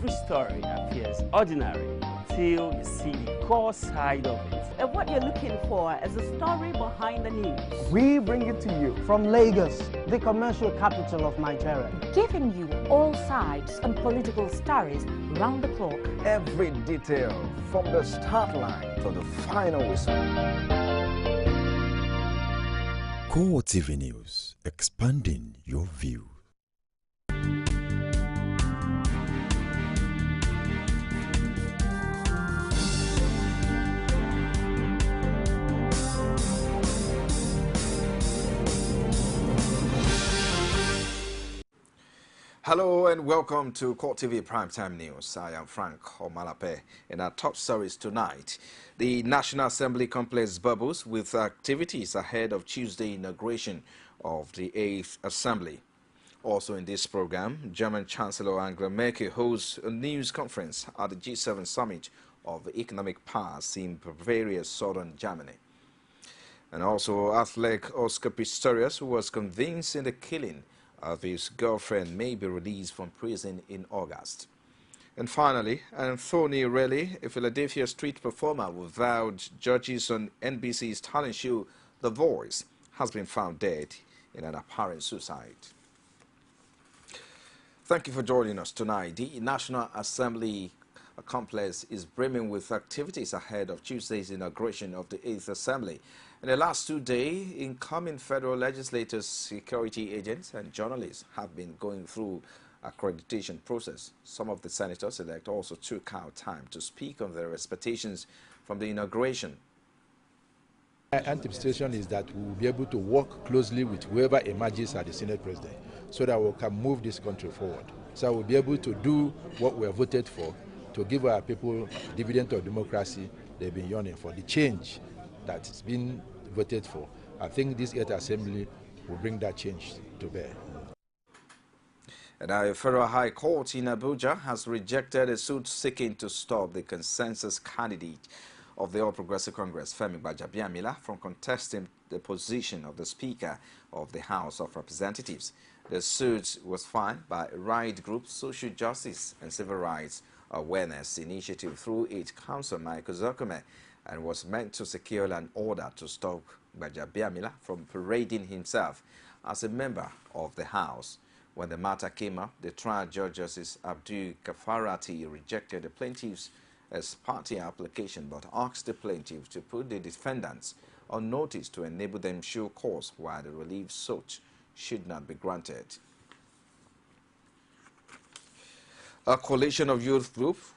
every story appears ordinary until you see the core side of it. And what you're looking for is the story behind the news. We bring it to you from Lagos, the commercial capital of Nigeria. Giving you all sides and political stories round the clock. Every detail from the start line to the final whistle. CoreTV News, expanding your view. Hello and welcome to CoreTV Primetime News. I am Frank Omalape. In our top stories tonight, the National Assembly complex bubbles with activities ahead of Tuesday inauguration of the 8th Assembly. Also in this program, German Chancellor Angela Merkel holds a news conference at the G7 Summit of Economic Powers in Bavaria, southern Germany. And also athlete Oscar Pistorius, who was convinced in the killing of his girlfriend, may be released from prison in August. And finally, Anthony Relly, a Philadelphia street performer who vowed judges on NBC's talent show The Voice, has been found dead in an apparent suicide. Thank you for joining us tonight. The National Assembly complex is brimming with activities ahead of Tuesday's inauguration of the 8th Assembly. In the last 2 days, incoming federal legislators, security agents, and journalists have been going through accreditation process. Some of the senators-elect also took out time to speak on their expectations from the inauguration. My anticipation is that we will be able to work closely with whoever emerges as the Senate President so that we can move this country forward. So we'll be able to do what we have voted for, to give our people dividend of democracy they've been yearning for, the change that's been voted for. I think this 8th Assembly will bring that change to bear. And our Federal High Court in Abuja has rejected a suit seeking to stop the consensus candidate of the All Progressive Congress, Femi Gbajabiamila, from contesting the position of the Speaker of the House of Representatives. The suit was filed by right group Social Justice and Civil Rights Awareness Initiative through its counsel, Michael Zuckerman, and was meant to secure an order to stop Gbajabiamila from parading himself as a member of the House. When the matter came up, the trial judge Justice Abdul Kafarati rejected the plaintiff's ex parte application but asked the plaintiff to put the defendants on notice to enable them show cause why the relief sought should not be granted. A coalition of youth groups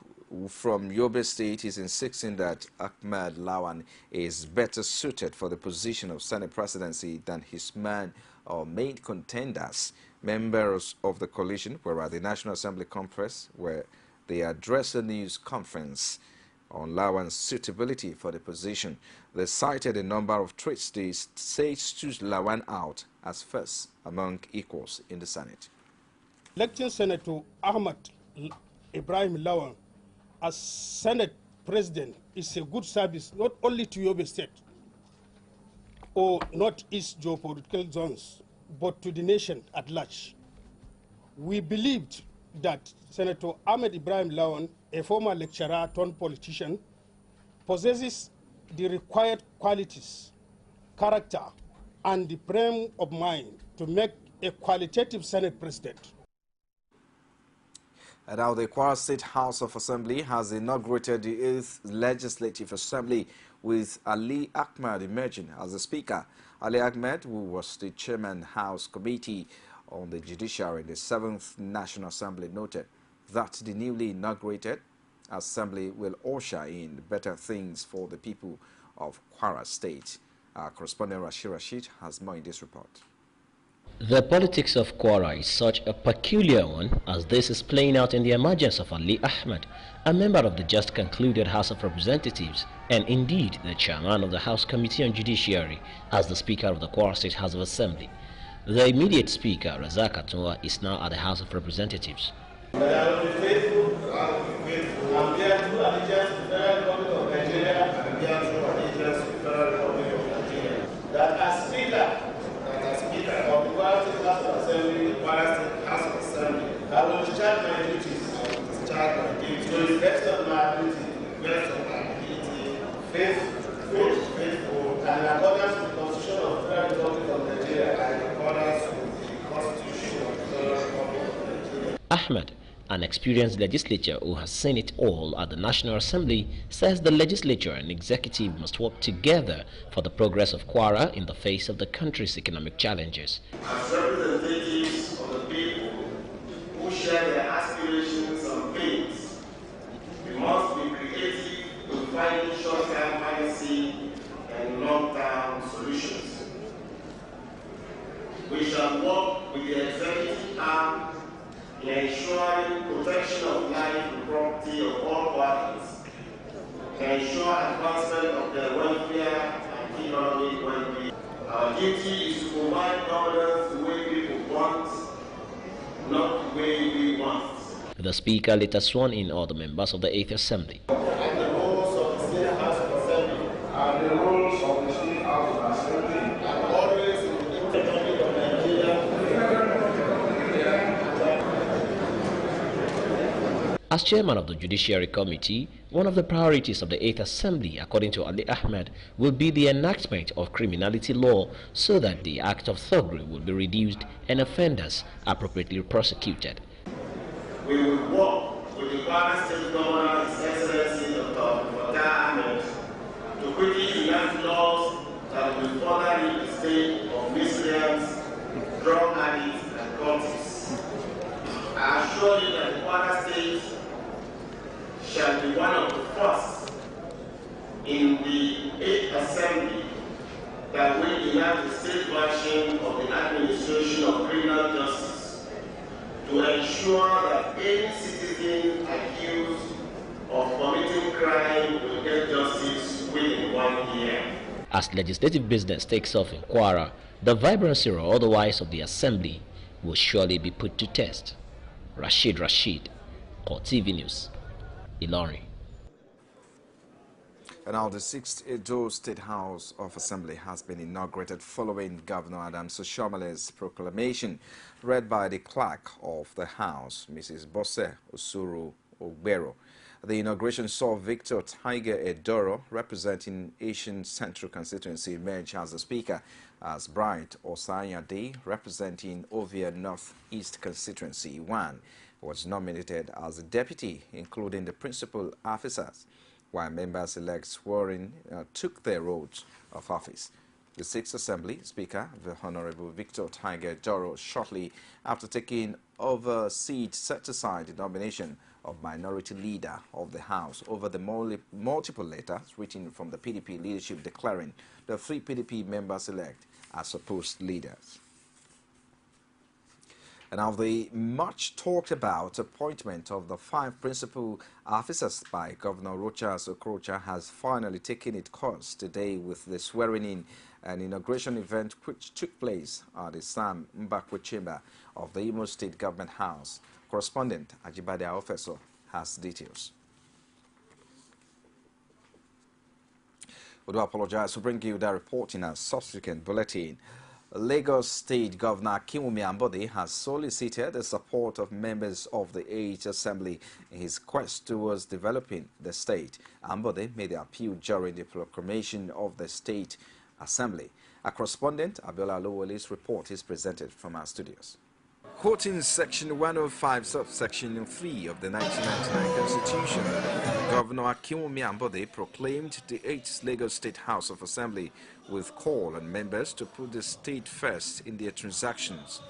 from Yobe State is insisting that Ahmed Lawan is better suited for the position of Senate presidency than his man or main contenders. Members of the coalition were at the National Assembly conference where they addressed a news conference on Lawan's suitability for the position. They cited a number of traits they say stood Lawan out as first among equals in the Senate. Electing Senator Ahmed Ibrahim Lawan as Senate President is a good service not only to Yobe State or Northeast geopolitical zones, but to the nation at large. We believed that Senator Ahmed Ibrahim Lawan, a former lecturer turned politician, possesses the required qualities, character, and the frame of mind to make a qualitative Senate President. And now the Kwara State House of Assembly has inaugurated the 8th Legislative Assembly with Ali Ahmed emerging as the Speaker. Ali Ahmed, who was the Chairman House Committee on the Judiciary in the 7th National Assembly, noted that the newly inaugurated Assembly will usher in better things for the people of Kwara State. Our correspondent Rashid has more in this report. The politics of Kwara is such a peculiar one as this is playing out in the emergence of Ali Ahmed, a member of the just concluded House of Representatives and indeed the chairman of the House Committee on Judiciary as the Speaker of the Kwara State House of Assembly. The immediate Speaker, Razak Atunwa, is now at the House of Representatives. I will discharge my duties discharge my duty to the best of my ability, to the best of my ability, faithful, and in accordance with the Constitution of the Federal Republic of Nigeria, and in accordance with the Constitution of the Federal Republic of Nigeria. Ahmed, an experienced legislator who has seen it all at the National Assembly, says the legislature and executive must work together for the progress of Kwara in the face of the country's economic challenges. As representatives of the people who share their aspirations and pains, we must be creative in finding short-term policy and long-term solutions. We shall work with the executive arm in ensuring protection of life and property of all parties, to ensure advancement of their welfare and economic well-being. Our duty is to provide governance the way people want, not the way we want. The Speaker later sworn in all the members of the 8th Assembly. And the rules of the State House of Assembly are the rules of the State House of Assembly and always in the Republic of Nigeria. As chairman of the Judiciary Committee, one of the priorities of the 8th Assembly, according to Ali Ahmed, will be the enactment of criminality law so that the act of thuggery will be reduced and offenders appropriately prosecuted. We will work with the Kwara State Governor, His Excellency Dr. Ahmed, to quickly enact laws that will further rid the state of miscreants, drug addicts, and cultists. I assure you that the Kwara State shall be one of the first in the 8th Assembly that will enact the state version of the administration of criminal justice to ensure that any citizen accused of committing crime will get justice within 1 year. As legislative business takes off in Kwara, the vibrancy or otherwise of the Assembly will surely be put to test. Rashid, CoreTV News, Ilorin. And now the 6th Edo State House of Assembly has been inaugurated following Governor Adams Oshomale's proclamation, read by the clerk of the House, Mrs. Bose Osuru Ogbero. The inauguration saw Victor Tiger Edoro, representing Asian Central Constituency, emerge as the Speaker, as Bright Osanyade, representing Ovia North East Constituency 1, was nominated as the Deputy, including the principal officers, while members-elect sworn took their oaths of office. The 6th Assembly Speaker, the Honorable Victor Tiger Edoro, shortly after taking over a seat set aside the nomination of Minority Leader of the House over the multiple letters written from the PDP leadership declaring the 3 PDP members-elect as supposed leaders. And now the much talked about appointment of the 5 principal officers by Governor Rochas Okorocha has finally taken its course today with the swearing-in and inauguration event which took place at the Sam Mbakwe Chamber of the Imo State Government House. Correspondent Ajibade Ofeso has details. We do apologize for bringing you that report in a subsequent bulletin. Lagos State Governor Akinwumi Ambode has solicited the support of members of the 8th Assembly in his quest towards developing the state. Ambode made the appeal during the proclamation of the State Assembly. A correspondent, Abiola Lowoli's report is presented from our studios. Quoting Section 105, subsection 3 of the 1999 Constitution, Governor Akinwumi Ambode proclaimed the 8th Lagos State House of Assembly with call on members to put the state first in their transactions.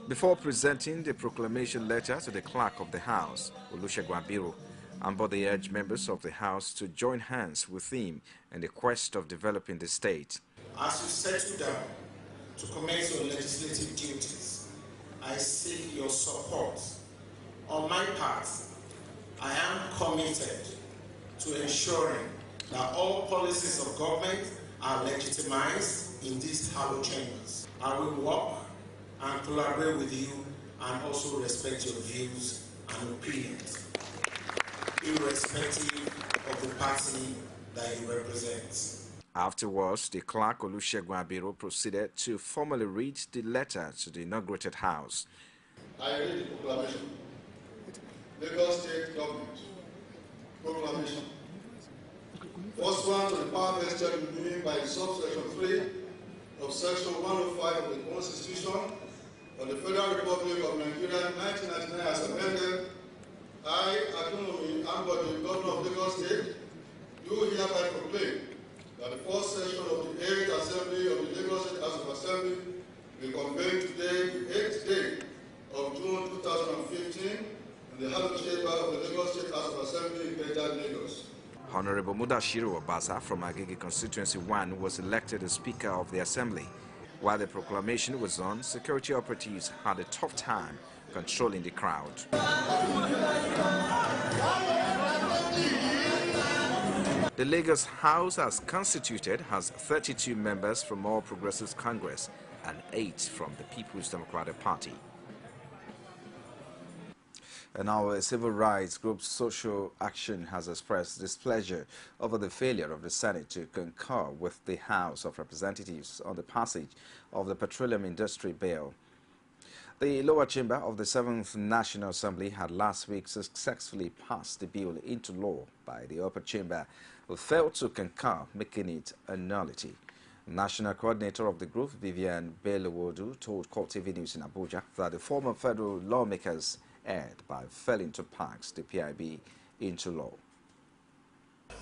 Before presenting the proclamation letter to the clerk of the House, Olusegun Abiru, Ambode urged members of the House to join hands with him in the quest of developing the state. As you settle down to commence your legislative duties, I seek your support. On my part, I am committed to ensuring that all policies of government are legitimized in these hallowed chambers. I will work and collaborate with you and also respect your views and opinions, irrespective of the party that you represent. Afterwards, the clerk Olusegun Abiru proceeded to formally read the letter to the inaugurated house. I read the proclamation. Lagos State state government. Proclamation. First one to the power vested beginning by subsection 3 of section 105 of the Constitution of the Federal Republic of Nigeria 1999 as amended. I, Akinwumi Ambode, Governor of Lagos State, do hereby proclaim that the first session of the 8th Assembly of the Lagos State House of Assembly will convene today, the 8th day of June 2015, in the House Chamber of the Lagos State House of Assembly in Greater Lagos. Honorable Mudashiru Obasa from Agege Constituency 1 was elected as Speaker of the Assembly. While the proclamation was on, security operatives had a tough time controlling the crowd. The Lagos House, as constituted, has 32 members from All Progressives Congress and 8 from the People's Democratic Party. And our civil rights group Social Action has expressed displeasure over the failure of the Senate to concur with the House of Representatives on the passage of the Petroleum Industry Bill. The lower chamber of the 7th National Assembly had last week successfully passed the bill into law by the upper chamber, who failed to concur, making it a nullity. National coordinator of the group, Vivian Bellowodu, told CoreTV News in Abuja that the former federal lawmakers erred by failing to pass the PIB into law.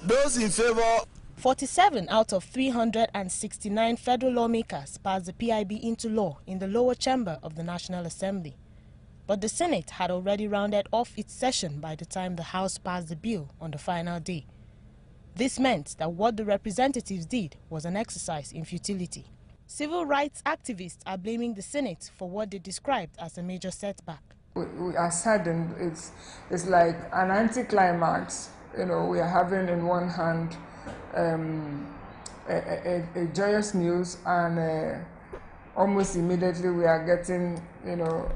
Those in favor. 47 out of 369 federal lawmakers passed the PIB into law in the lower chamber of the National Assembly. But the Senate had already rounded off its session by the time the House passed the bill on the final day. This meant that what the representatives did was an exercise in futility. Civil rights activists are blaming the Senate for what they described as a major setback. We are saddened. It's like an anticlimax. You know, we are having in one hand a joyous news, and almost immediately we are getting, you know,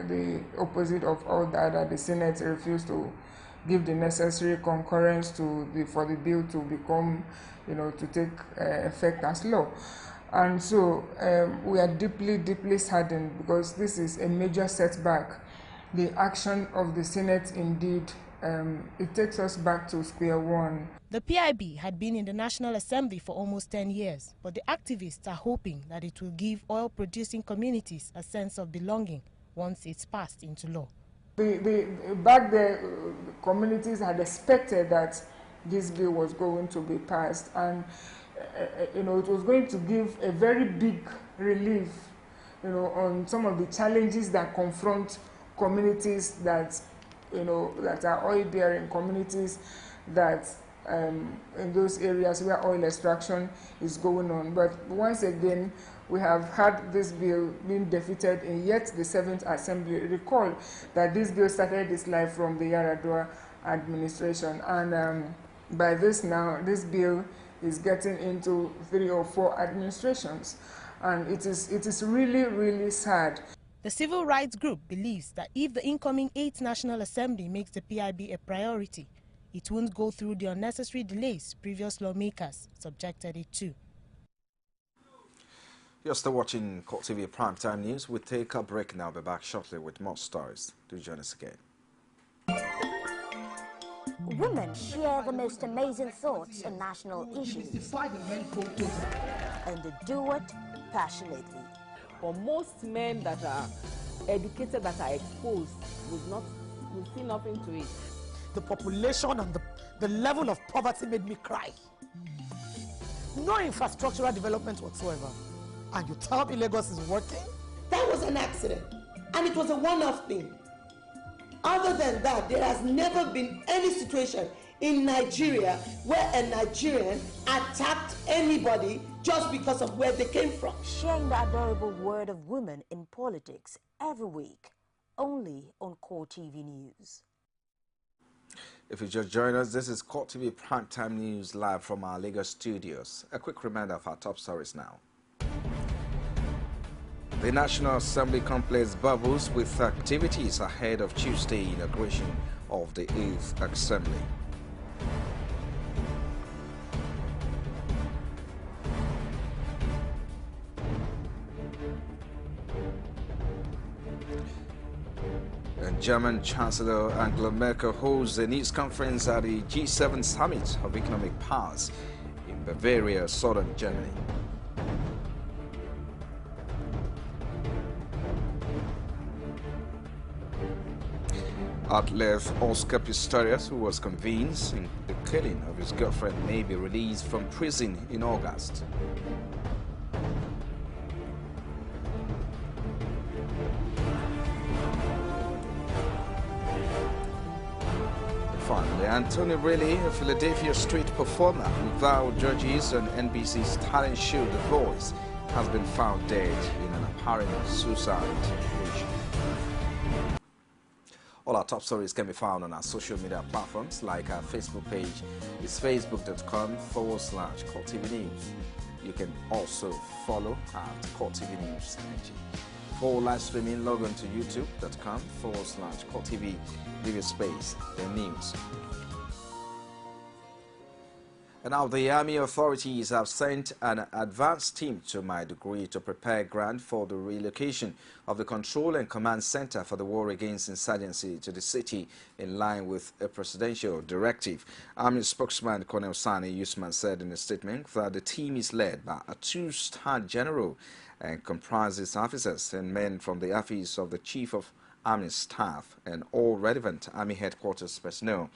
the opposite of all that the Senate refused to give the necessary concurrence for the bill to become, you know, to take effect as law. And so we are deeply, deeply saddened because this is a major setback. The action of the Senate indeed, it takes us back to square one. The PIB had been in the National Assembly for almost 10 years, but the activists are hoping that it will give oil-producing communities a sense of belonging once it's passed into law. Back there, communities had expected that this bill was going to be passed, and you know, it was going to give a very big relief, you know, on some of the challenges that confront communities that, you know, that are oil-bearing communities, that in those areas where oil extraction is going on. But once again, we have had this bill being defeated in yet the 7th Assembly. Recall that this bill started its life from the Yaradua administration, and by this now, this bill is getting into 3 or 4 administrations, and it is really, really sad. The civil rights group believes that if the incoming 8th National Assembly makes the PIB a priority, it won't go through the unnecessary delays previous lawmakers subjected it to. You're still watching CoreTV Primetime News. We'll take a break now. Be back shortly with more stories. Do join us again. Women share the most amazing thoughts on national issues, and they do it passionately. For most men that are educated, that are exposed, will see nothing to it. The population and the level of poverty made me cry. No infrastructural development whatsoever. And you tell me Lagos is working? That was an accident, and it was a one-off thing. Other than that, there has never been any situation in Nigeria where a Nigerian attacked anybody just because of where they came from. Sharing the adorable word of women in politics every week, only on CoreTV News. If you just joined us, this is CoreTV Primetime News live from our Lagos studios. A quick reminder of our top stories now. The National Assembly complex bubbles with activities ahead of Tuesday inauguration of the 8th Assembly. And German Chancellor Angela Merkel holds a news conference at the G7 Summit of Economic Powers in Bavaria, southern Germany. At length, Oscar Pistorius, who was convinced in the killing of his girlfriend, may be released from prison in August. Finally, Anthony Riley, a Philadelphia street performer who vowed judges on NBC's talent show The Voice, has been found dead in an apparent suicide situation. All our top stories can be found on our social media platforms, like our Facebook page is facebook.com/CoreTV News. You can also follow at CoreTV News. For live streaming, log on to youtube.com/CoreTV. Leave a space, the news. And now the Army authorities have sent an advance team to Maiduguri to prepare ground for the relocation of the Control and Command Center for the War Against Insurgency to the city in line with a presidential directive. Army spokesman Colonel Sani Usman said in a statement that the team is led by a two-star general and comprises officers and men from the office of the Chief of Army Staff and all relevant Army headquarters personnel.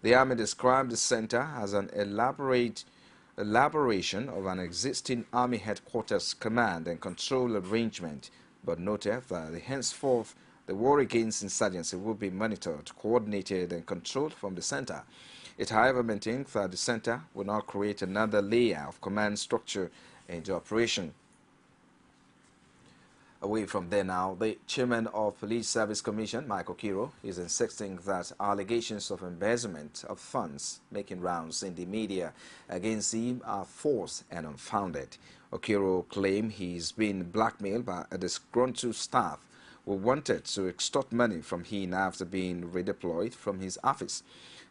The Army described the center as an elaboration of an existing Army headquarters command and control arrangement, but noted that henceforth the war against insurgency will be monitored, coordinated and controlled from the center. It, however, maintained that the center will not create another layer of command structure into operation. Away from there now, the chairman of Police Service Commission, Michael Kiro, is insisting that allegations of embezzlement of funds making rounds in the media against him are false and unfounded. Okiro claimed he's been blackmailed by a disgruntled staff who wanted to extort money from him after being redeployed from his office.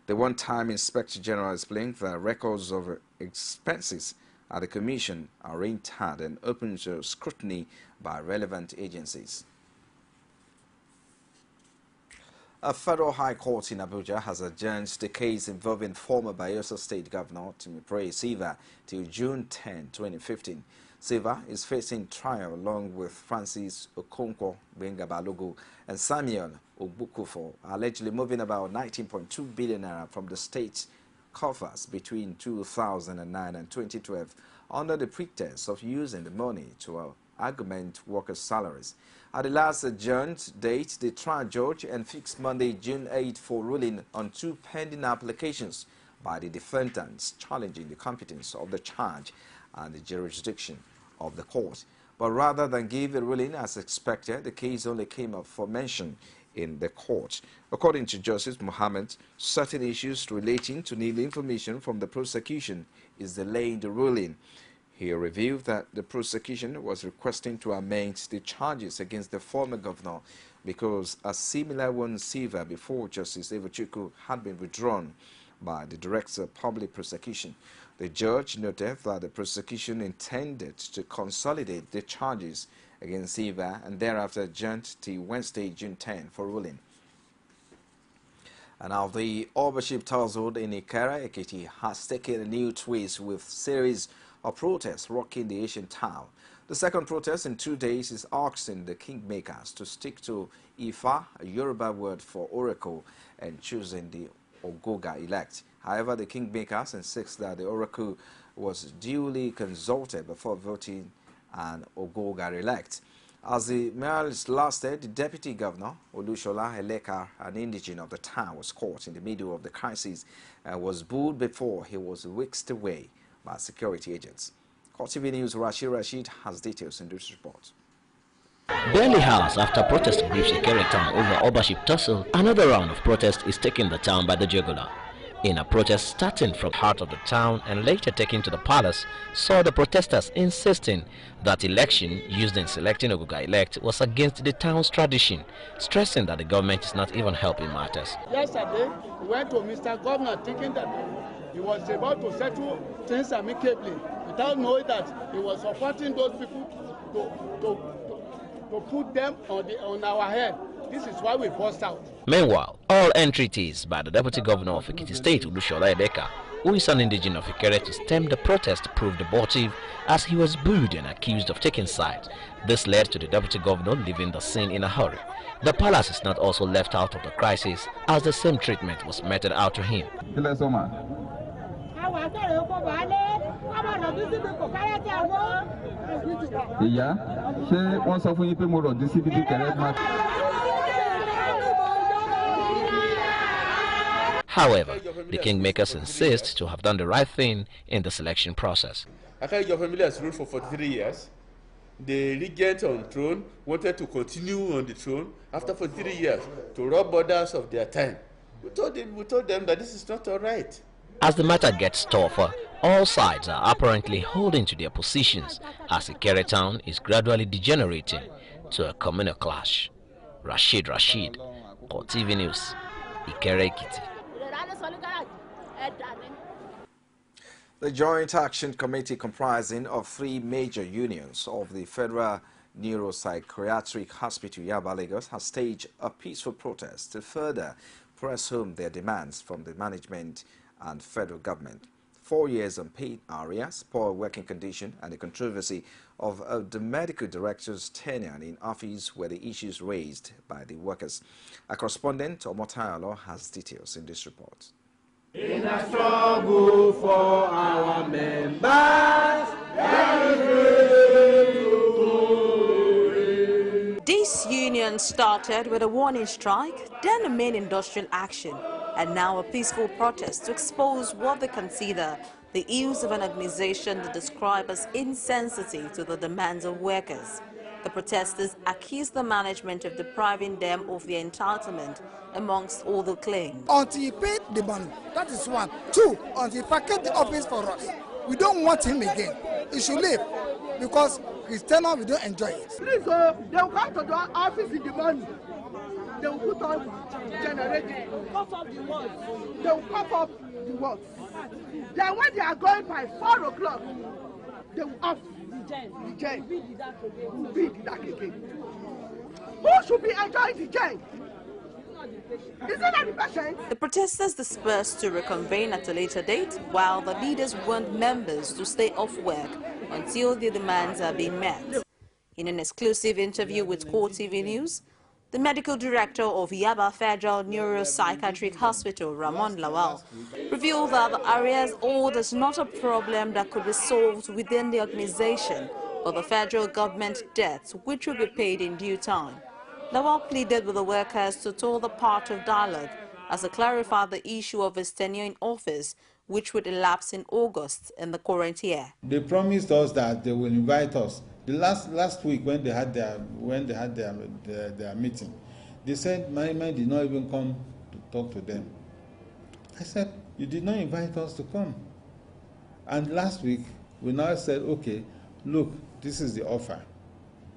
The one-time Inspector General explained that records of expenses at the Commission are intact and open to scrutiny by relevant agencies. A federal high court in Abuja has adjourned the case involving former Bayelsa State Governor Timipre Silva till June 10, 2015. Silva is facing trial along with Francis Okonkwo Benga Balogun and Samuel Ogbukufo, allegedly moving about 19.2 billion naira from the state coffers between 2009 and 2012 under the pretense of using the money to augment workers' salaries. At the last adjourned date, the trial judge and fixed Monday, June 8 for ruling on two pending applications by the defendants challenging the competence of the charge and the jurisdiction of the court. But rather than give a ruling as expected, the case only came up for mention in the court. According to Justice Mohammed, certain issues relating to new information from the prosecution is delaying the ruling. He revealed that the prosecution was requesting to amend the charges against the former governor because a similar one Silva before Justice Evochukwu had been withdrawn by the Director of Public Prosecution. The judge noted that the prosecution intended to consolidate the charges against Silva and thereafter adjourned till Wednesday, June 10 for ruling. And now the Obership tussle in Ikara, Ekiti has taken a new twist with series of protests rocking the ancient town. The second protest in 2 days is asking the kingmakers to stick to Ifa, a Yoruba word for oracle, and choosing the Ogoga elect. However, the kingmakers insist that the oracle was duly consulted before voting an Ogoga elect. As the meals lasted, the deputy governor, Olushola Eleka, an indigene of the town, was caught in the middle of the crisis and was booed before he was whisked away by security agents. CoreTV News' Rashid has details in this report. Barely hours after protest grips Ikere town over Obership tussle, another round of protest is taking the town by the jugular. In a protest starting from the heart of the town and later taken to the palace, saw the protesters insisting that election used in selecting Ogoga elect was against the town's tradition, stressing that the government is not even helping matters. Yesterday, we went to Mr. Governor thinking that he was about to settle things amicably without knowing that he was supporting those people to put them on our head. This is why we burst out. Meanwhile, all entreaties by the Deputy Governor of Ekiti State, Olushola Edeka, who is an indigene of Ikere, to stem the protest proved abortive as he was booed and accused of taking sides. This led to the Deputy Governor leaving the scene in a hurry. The palace is not also left out of the crisis as the same treatment was meted out to him. However, the kingmakers insist to have done the right thing in the selection process. Your family has ruled for 43 years. The regent on throne wanted to continue on the throne after 43 years to rob others of their time. We told them that this is not all right. As the matter gets tougher, all sides are apparently holding to their positions as Ikere town is gradually degenerating to a communal clash. Rashid, CoreTV News, Ikere Ekiti. The Joint Action Committee, comprising of 3 major unions of the Federal Neuropsychiatric Hospital Yaba, Lagos, has staged a peaceful protest to further press home their demands from the management and federal government. 4 years unpaid arrears, poor working condition, and the controversy of the medical director's tenure in office were the issues raised by the workers. A correspondent, Omotayalo, has details in this report. In a struggle for our members, this union started with a warning strike, then a main industrial action, and now a peaceful protest to expose what they consider the ills of an organization they describe as insensitive to the demands of workers. The protesters accuse the management of depriving them of their entitlement, amongst all the claims. Until he paid the money, that is one. 2, until he packed the office for us. We don't want him again. He should leave because his tenure, we don't enjoy it. Please, they will come to the office in the morning. They will put on generator. Cough up the words. They will cough up the words. Then when they are going by 4 o'clock, they will off the gen. Will be the dark again. Who should be enjoying the gen? Isn't that the patient? The protesters dispersed to reconvene at a later date, while the leaders warned members to stay off work until their demands are being met. In an exclusive interview with CoreTV News, the medical director of Yaba Federal Neuropsychiatric Hospital, Ramon Lawal, revealed that the arrears owed is not a problem that could be solved within the organization, but the federal government debts, which will be paid in due time. Lawal pleaded with the workers to toe the path of dialogue as they clarified the issue of his tenure in office, which would elapse in August in the current year. They promised us that they will invite us. The last week when they had their meeting, they said management did not even come to talk to them. I said, you did not invite us to come. And last week we now said, okay, look, this is the offer.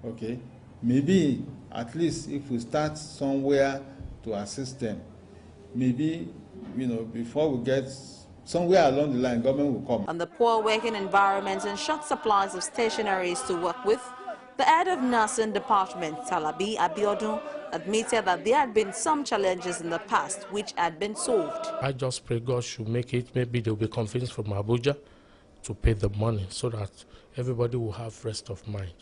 Okay, maybe at least if we start somewhere to assist them, maybe, before we get somewhere along the line, government will come. On the poor working environment and short supplies of stationaries to work with, the head of nursing department, Talabi Abiodun, admitted that there had been some challenges in the past which had been solved. I just pray God should make it. Maybe they'll be convinced from Abuja to pay the money so that everybody will have rest of mind.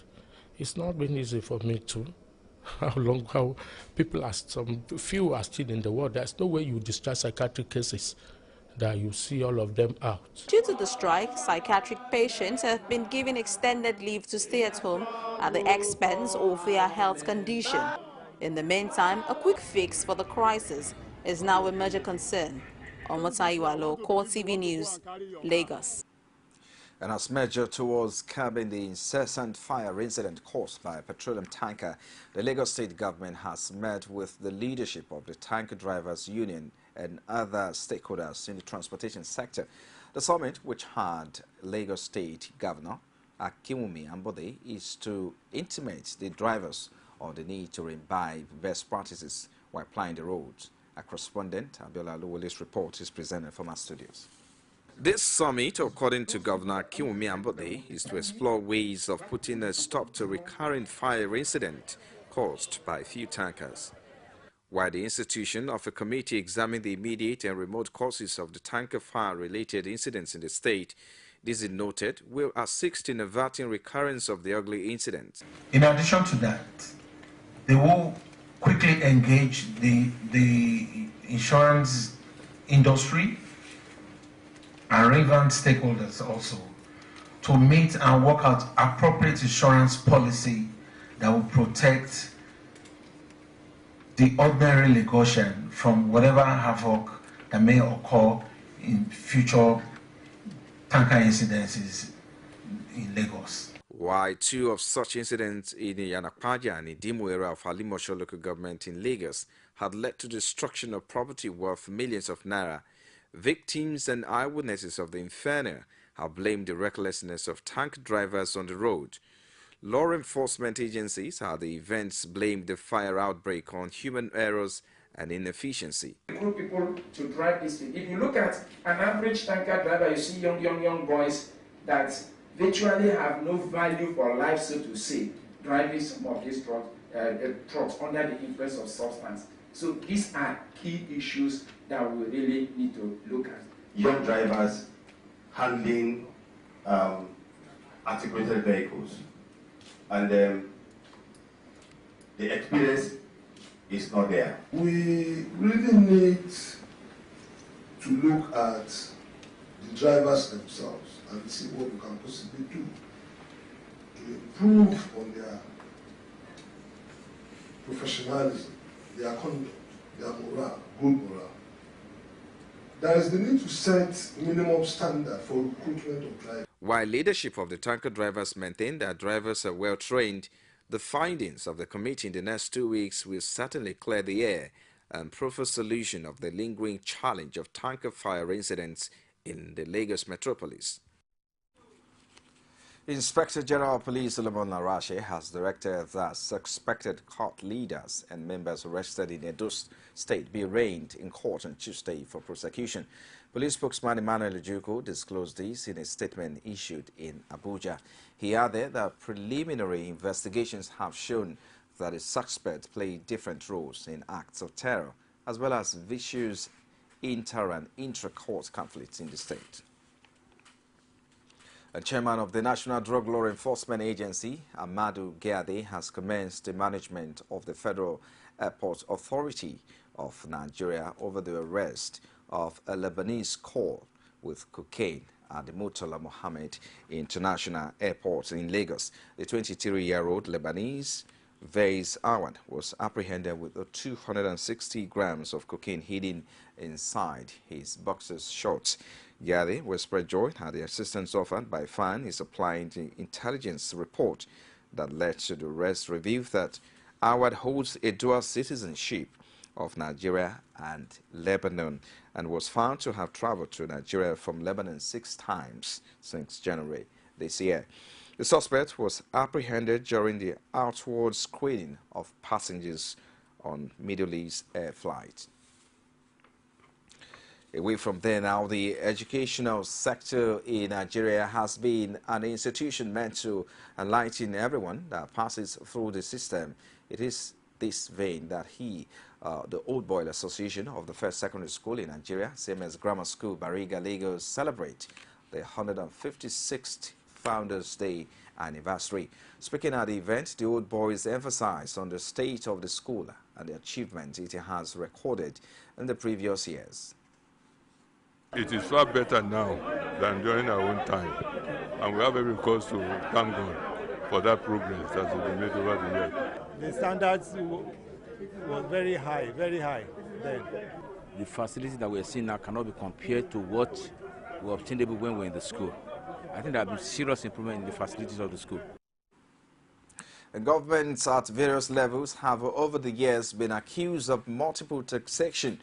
It's not been easy for me too. How people are, few are still in the world. There's no way you discharge psychiatric cases that you see all of them out. Due to the strike, psychiatric patients have been given extended leave to stay at home at the expense of their health condition. In the meantime, a quick fix for the crisis is now a major concern. Omotayalo, CoreTV News, Lagos. And as measure towards curbing the incessant fire incident caused by a petroleum tanker, the Lagos State government has met with the leadership of the Tanker Drivers Union and other stakeholders in the transportation sector. The summit, which had Lagos State Governor Akinwumi Ambode, is to intimate the drivers on the need to imbibe best practices while plying the roads. A correspondent, Abiola Luwele's report, is presented from our studios. This summit, according to Governor Akinwumi Ambode, is to explore ways of putting a stop to recurring fire incident caused by few tankers. While the institution of a committee examining the immediate and remote causes of the tanker fire-related incidents in the state, this is noted, will assist in averting recurrence of the ugly incidents. In addition to that, they will quickly engage the insurance industry and relevant stakeholders also to meet and work out appropriate insurance policy that will protect the ordinary Lagosian from whatever havoc that may occur in future tanker incidences in Lagos. While two of such incidents in the Yanakpaja and Idimu area of Alimosho local government in Lagos had led to destruction of property worth millions of naira, victims and eyewitnesses of the inferno have blamed the recklessness of tank drivers on the road. Law enforcement agencies at the events blamed the fire outbreak on human errors and inefficiency. Recruit people to drive this thing. If you look at an average tanker driver, you see young boys that virtually have no value for life, so to say, driving some of these trucks under the influence of substance. So these are key issues that we really need to look at. Young drivers handling articulated vehicles, and the experience is not there. We really need to look at the drivers themselves and see what we can possibly do to improve on their professionalism, their conduct, their morale, good morale. There is the need to set minimum standard for recruitment of drivers. While leadership of the tanker drivers maintain that drivers are well trained, the findings of the committee in the next 2 weeks will certainly clear the air and prove a solution of the lingering challenge of tanker fire incidents in the Lagos metropolis. Inspector General of Police Solomon Larashe has directed that suspected cult leaders and members arrested in Edo State be arraigned in court on Tuesday for prosecution. Police spokesman Emmanuel Ojukwu disclosed this in a statement issued in Abuja. He added that preliminary investigations have shown that the suspects played different roles in acts of terror, as well as vicious inter- and intra-court conflicts in the state. A chairman of the National Drug Law Enforcement Agency, Amadou Gade, has commenced the management of the Federal Airport Authority of Nigeria over the arrest of a Lebanese call with cocaine at the Murtala Mohammed International Airport in Lagos. The 23-year-old Lebanese Vaiz Awan was apprehended with 260 grams of cocaine hidden inside his boxer's shorts. Gade was spread joy at the assistance offered by FAN is applying the intelligence report that led to the arrest revealed that Awad holds a dual citizenship of Nigeria and Lebanon and was found to have traveled to Nigeria from Lebanon 6 times since January this year. The suspect was apprehended during the outward screening of passengers on Middle East air flights. Away from there now, the educational sector in Nigeria has been an institution meant to enlighten everyone that passes through the system. It is this vein that the Old Boy Association of the First Secondary School in Nigeria, same as Grammar School, Bariga, Lagos, celebrate the 156th Founders Day anniversary. Speaking at the event, the Old Boys emphasized on the state of the school and the achievements it has recorded in the previous years. It is far better now than during our own time, and we have every cause to thank God for that progress that has been made over the years. The standards was very high then. The facilities that we're seeing now cannot be compared to what we obtained when we were in the school. I think there have been serious improvement in the facilities of the school. Governments at various levels have over the years been accused of multiple taxation.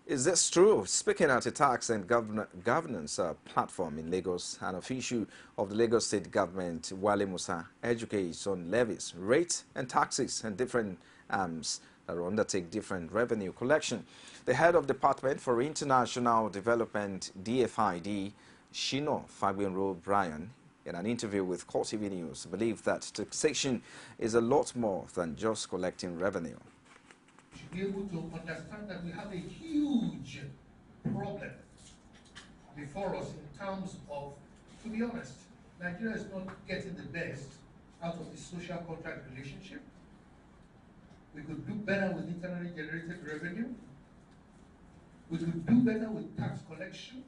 Is this true? Speaking at a tax and governance platform in Lagos, an official of the Lagos State government, Wale Musa, educates on levies, rates and taxes and different arms that undertake different revenue collection. The head of Department for International Development, DFID, Shino Fagbinro Brian, in an interview with CoreTV News, believed that taxation is a lot more than just collecting revenue. be able to understand that we have a huge problem before us in terms of, to be honest, Nigeria is not getting the best out of the social contract relationship. We could do better with internally generated revenue. We could do better with tax collection.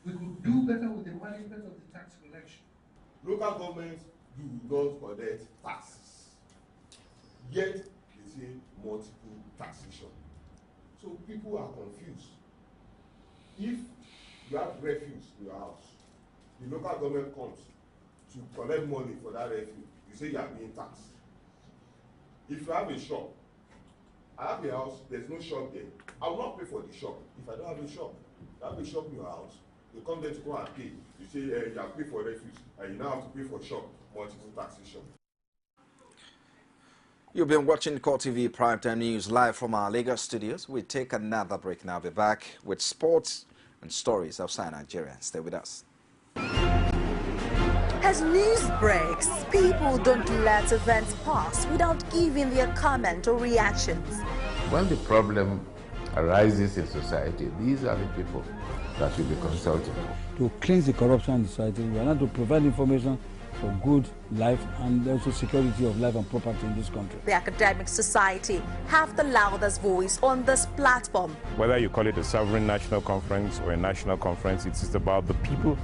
We could do better with the management of the tax collection. Local governments do not collect taxes, yet they say multiple taxation. So people are confused. If you have refuse in your house, the local government comes to collect money for that refuse, you say you are being taxed. If you have a shop, I have a house, there's no shop there. I will not pay for the shop if I don't have a shop. You have a shop in your house, you come there to go and pay. You say you have paid for refuse, and you now have to pay for shop, multiple taxation. You've been watching CoreTV Primetime News live from our Lagos studios. We take another break now. Be back with sports and stories outside Nigeria. Stay with us. As news breaks, people don't let events pass without giving their comment or reactions. When the problem arises in society, these are the people that will be consulted. To cleanse the corruption in society, we are not to provide information for good life and also security of life and property in this country. The academic society have the loudest voice on this platform. Whether you call it a sovereign national conference or a national conference, it is about the people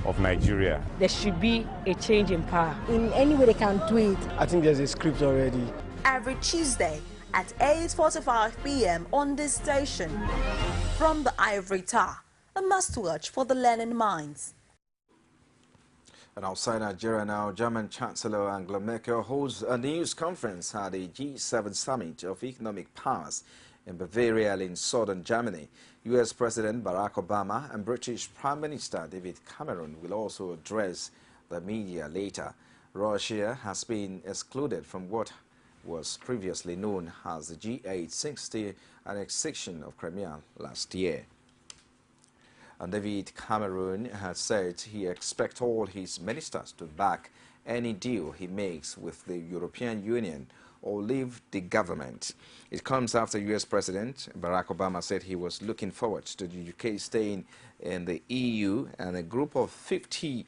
of Nigeria. There should be a change in power. In any way they can do it. I think there's a script already. Every Tuesday at 8:45 p.m. on this station. From the Ivory Tower, a must-watch for the learning minds. And outside Nigeria now, German Chancellor Angela Merkel holds a news conference at the G7 Summit of Economic Powers in Bavaria in southern Germany. U.S. President Barack Obama and British Prime Minister David Cameron will also address the media later. Russia has been excluded from what was previously known as the G8 since the annexation of Crimea last year. And David Cameron has said he expects all his ministers to back any deal he makes with the European Union or leave the government. It comes after U.S. President Barack Obama said he was looking forward to the UK staying in the EU, and a group of 50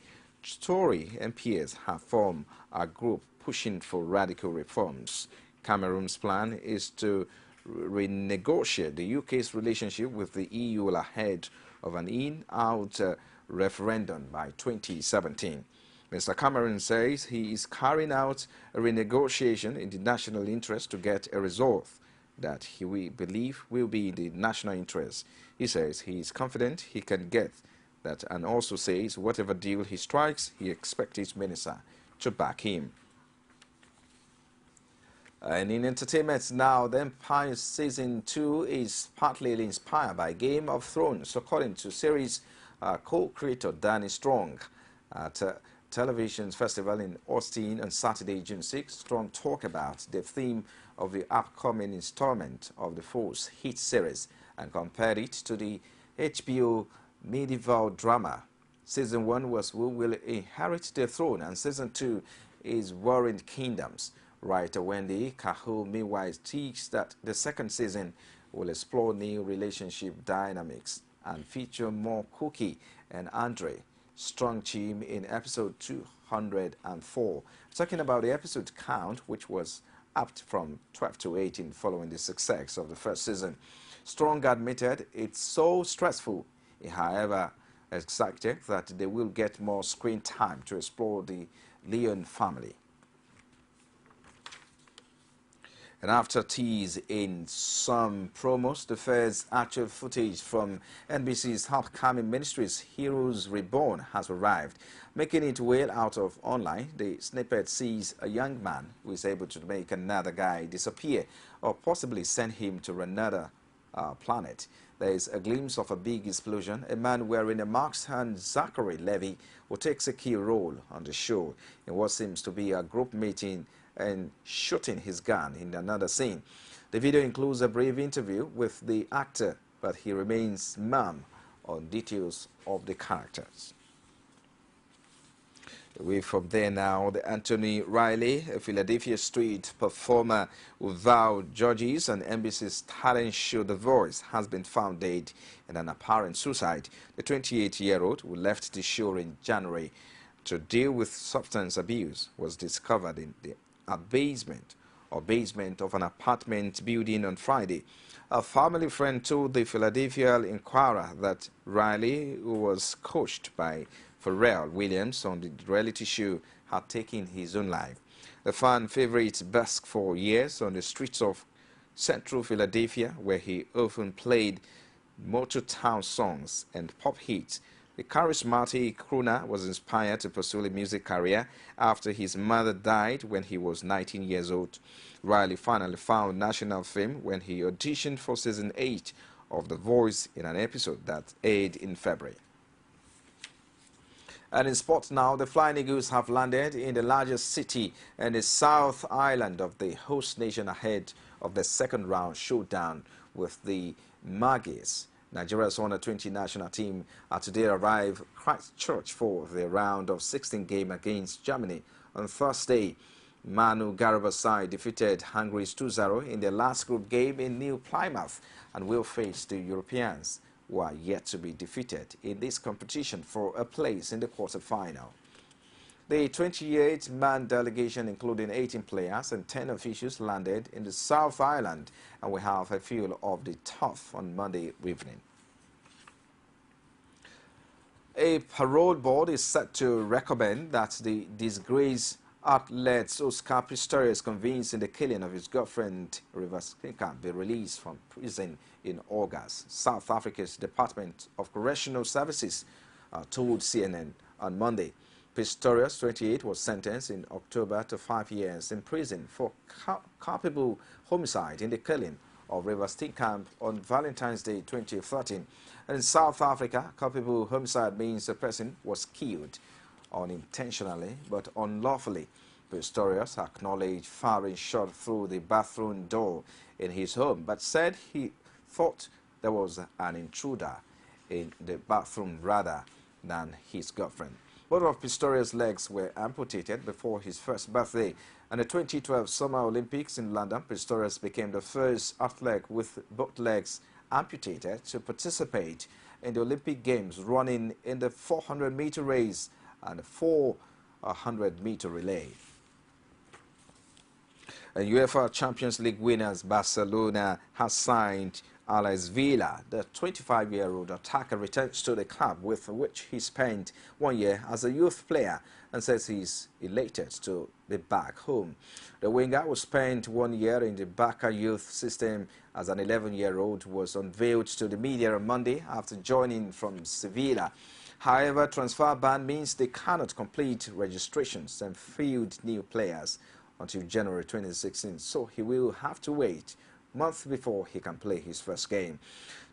Tory MPs have formed a group pushing for radical reforms. Cameron's plan is to renegotiate the UK's relationship with the EU ahead of an in-out referendum by 2017. Mr. Cameron says he is carrying out a renegotiation in the national interest to get a result that he will believe will be in the national interest. He says he is confident he can get that, and also says whatever deal he strikes, he expects his minister to back him. And in entertainment now, The Empire Season 2 is partly inspired by Game of Thrones, according to series co-creator Danny Strong. At Television's festival in Austin on Saturday, June 6, Strong talked about the theme of the upcoming installment of the Force hit series and compared it to the HBO medieval drama. Season 1 was Who Will Inherit the Throne, and Season 2 is Warring Kingdoms. Writer Wendy Cahill meanwhile teaches that the second season will explore new relationship dynamics and feature more Cookie and Andre. Strong team in episode 204. Talking about the episode count, which was upped from 12 to 18 following the success of the first season. Strong admitted it's so stressful. He, however, excited that they will get more screen time to explore the Leon family. And after tease in some promos, the first actual footage from NBC's upcoming ministry's Heroes Reborn has arrived. Making it well out of online, the snippet sees a young man who is able to make another guy disappear or possibly send him to another planet. There is a glimpse of a big explosion, a man wearing a mask, and Zachary Levy, who takes a key role on the show in what seems to be a group meeting and shooting his gun in another scene. The video includes a brief interview with the actor, but he remains mum on details of the characters. Away from there now, the Anthony Riley, a Philadelphia street performer who vowed judges and NBC's talent show The Voice, has been found dead in an apparent suicide. The 28-year-old, who left the show in January to deal with substance abuse, was discovered in the basement of an apartment building on Friday. A family friend told the Philadelphia Inquirer that Riley, who was coached by Pharrell Williams on the reality show, had taken his own life. The fan favorite basked for years on the streets of central Philadelphia, where he often played Motown songs and pop hits. The charismatic crooner was inspired to pursue a music career after his mother died when he was 19 years old. Riley finally found national fame when he auditioned for season 8 of The Voice in an episode that aired in February. And in sports now, the Flying Eagles have landed in the largest city in the South Island of the host nation ahead of the second round showdown with the Magpies. Nigeria's under-20 national team today arrived Christchurch for the round of 16 game against Germany. On Thursday, Manu Garaba's side defeated Hungary's 2-0 in their last group game in New Plymouth and will face the Europeans, who are yet to be defeated in this competition for a place in the quarter-final. The 28-man delegation, including 18 players and 10 officials, landed in the South Island, and we have a feel of the tough on Monday evening. A parole board is set to recommend that the disgraced athlete Oscar Pistorius, convinced in the killing of his girlfriend Rivers Kinkan, be released from prison in August. South Africa's Department of Correctional Services told CNN on Monday. Pistorius, 28, was sentenced in October to 5 years in prison for culpable homicide in the killing of Rivers Steenkamp on Valentine's Day 2013. And in South Africa, culpable homicide means a person was killed unintentionally but unlawfully. Pistorius acknowledged firing shot through the bathroom door in his home, but said he thought there was an intruder in the bathroom rather than his girlfriend. Both of Pistorius' legs were amputated before his first birthday. And the 2012 Summer Olympics in London, Pistorius became the first athlete with both legs amputated to participate in the Olympic Games, running in the 400-meter race and 400-meter relay. And UEFA Champions League winners Barcelona has signed Alex Villa. The 25-year-old attacker returns to the club, with which he spent 1 year as a youth player, and says he's elated to be back home. The winger, who spent 1 year in the Barca youth system as an 11-year-old, was unveiled to the media on Monday after joining from Sevilla. However, transfer ban means they cannot complete registrations and field new players until January 2016, so he will have to wait months before he can play his first game.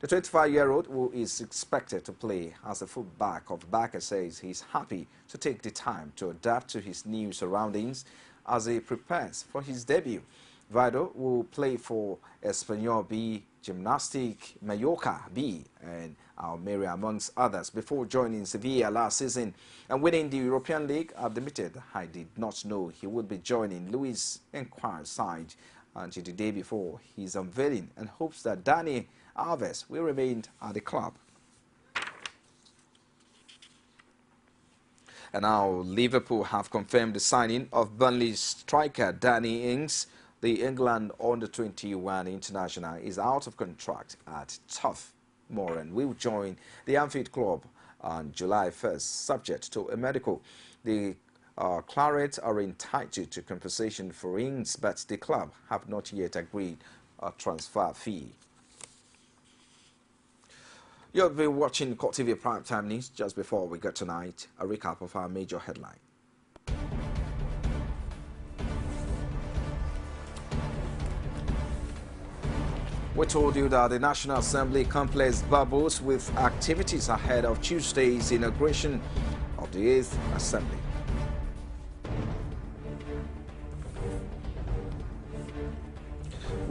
The 25-year-old, who is expected to play as a fullback of Barca, says he's happy to take the time to adapt to his new surroundings as he prepares for his debut. Vado will play for Espanyol B, Gymnastic Mallorca B, and Almeria, amongst others, before joining Sevilla last season and winning the European League. Admitted, I did not know he would be joining Luis Enquare's side until the day before his unveiling, and hopes that Dani Alves will remain at the club. And now Liverpool have confirmed the signing of Burnley striker Danny Ings. The England under-21 international is out of contract at Turf Moor and will join the Anfield club on July 1st, subject to a medical. The Clarets are entitled to compensation for Ings, but the club have not yet agreed a transfer fee. You've been watching CoreTV Primetime News. Just before we get tonight, a recap of our major headline. We told you that the National Assembly complex bubbles with activities ahead of Tuesday's inauguration of the 8th Assembly.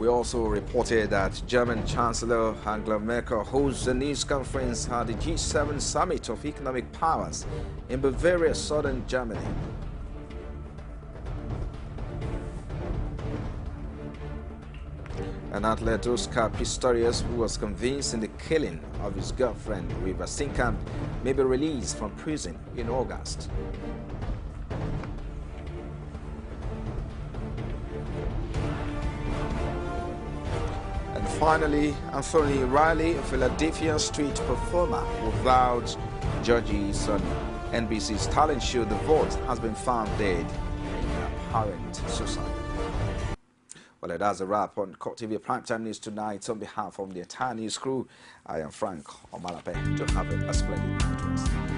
We also reported that German Chancellor Angela Merkel holds a news conference at the G7 Summit of Economic Powers in Bavaria, southern Germany. An athlete, Oscar Pistorius, who was convinced in the killing of his girlfriend, Riva Steenkamp, may be released from prison in August. And finally, Anthony Riley, a Philadelphia street performer who vowed judges on NBC's talent show The Vote, has been found dead in apparent suicide. Well, that's a wrap on CoreTV Primetime News tonight. On behalf of the entire news crew, I am Frank Omalape. To have a splendid night.